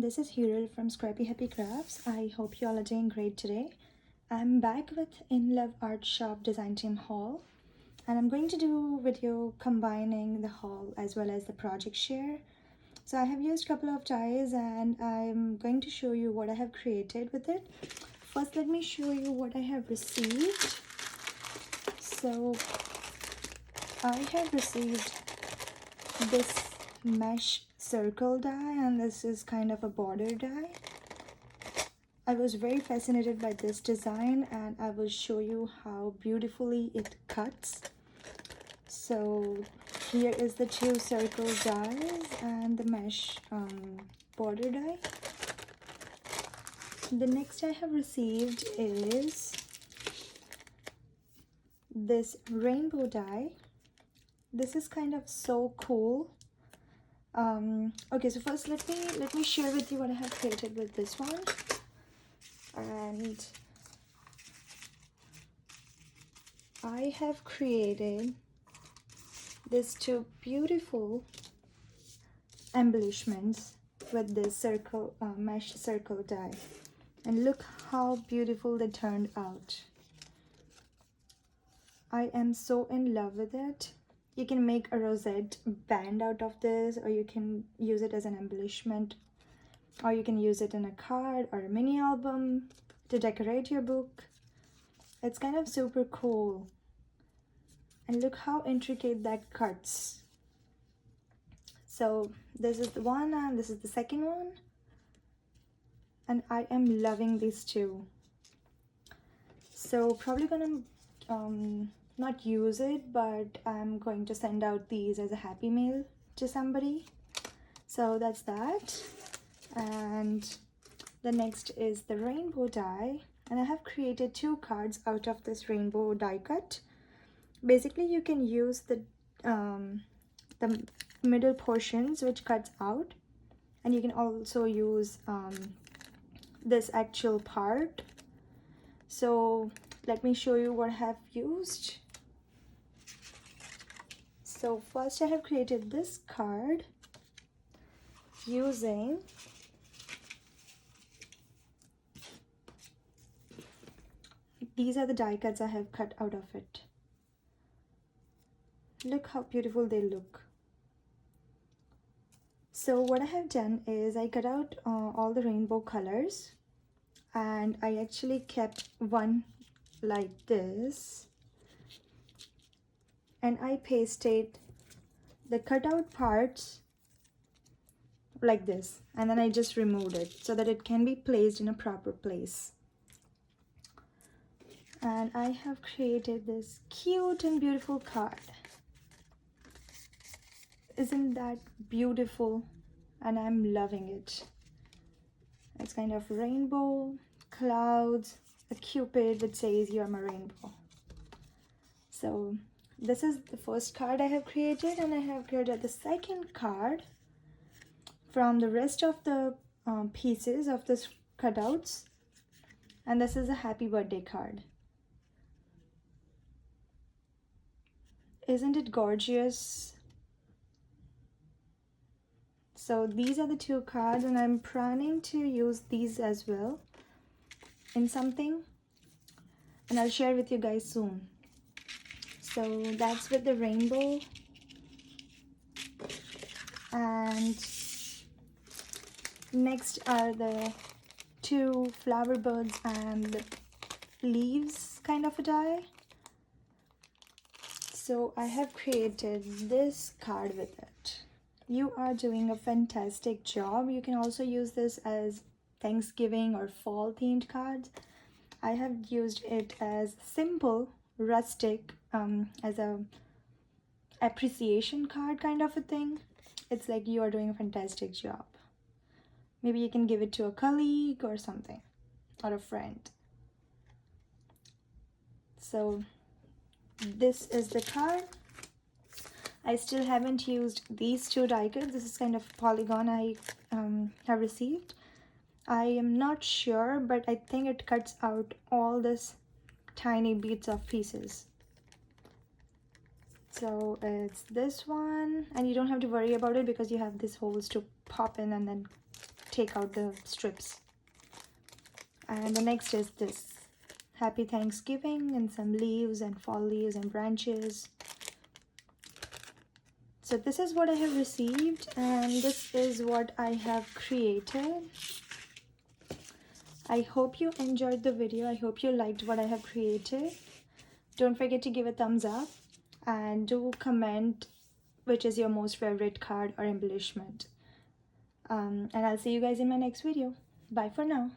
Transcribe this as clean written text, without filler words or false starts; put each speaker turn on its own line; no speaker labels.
this is Hero from Scrappy Happy Crafts. I hope you all are doing great today. I'm back with InLoveArts shop design team haul, and I'm going to do a video combining the haul as well as the project share. So I have used a couple of dies and I'm going to show you what I have created with it. First, let me show you what I have received. So I have received this mesh circle die, and this is kind of a border die. I was very fascinated by this design and I will show you how beautifully it cuts. So here is the two circle dies and the mesh border die. The next I have received is this rainbow die. This is kind of so cool. Okay, so first let me share with you what I have created with this one. And I have created these two beautiful embellishments with this circle mesh circle die, and look how beautiful they turned out. I am so in love with it. You can make a rosette band out of this, or you can use it as an embellishment, or you can use it in a card or a mini album to decorate your book. It's kind of super cool. And look how intricate that cuts. So this is the one and this is the second one. And I am loving these two. So probably gonna not use it, but I'm going to send out these as a happy mail to somebody. So that's that. And the next is the rainbow die, and I have created two cards out of this rainbow die cut. Basically you can use the middle portions which cuts out, and you can also use this actual part. So let me show you what I have used. So first I have created this card using these are the die cuts I have cut out of it. Look how beautiful they look. So what I have done is I cut out all the rainbow colors, and I actually kept one like this, and I pasted the cutout parts like this, and then I just removed it so that it can be placed in a proper place. And I have created this cute and beautiful card. Isn't that beautiful? And I'm loving it. It's kind of rainbow, clouds, a cupid that says you're my rainbow. So this is the first card I have created, and I have created the second card from the rest of the pieces of this cutouts, and this is a happy birthday card. Isn't it gorgeous? So these are the two cards, and I'm planning to use these as well in something, and I'll share with you guys soon. So that's with the rainbow. And next are the two flower birds and leaves kind of a die. So I have created this card with it. You are doing a fantastic job. You can also use this as Thanksgiving or fall themed cards. I have used it as simple rustic as a appreciation card kind of a thing. It's like you are doing a fantastic job. Maybe you can give it to a colleague or something, or a friend. So this is the card. I still haven't used these two die cuts. This is kind of polygon I have received. I am not sure, but I think it cuts out all this tiny bits of pieces. So it's this one, and you don't have to worry about it because you have these holes to pop in and then take out the strips. And the next is this Happy Thanksgiving and some leaves and fall leaves and branches. So this is what I have received, and this is what I have created. I hope you enjoyed the video. I hope you liked what I have created. Don't forget to give a thumbs up and do comment which is your most favorite card or embellishment. And I'll see you guys in my next video. Bye for now.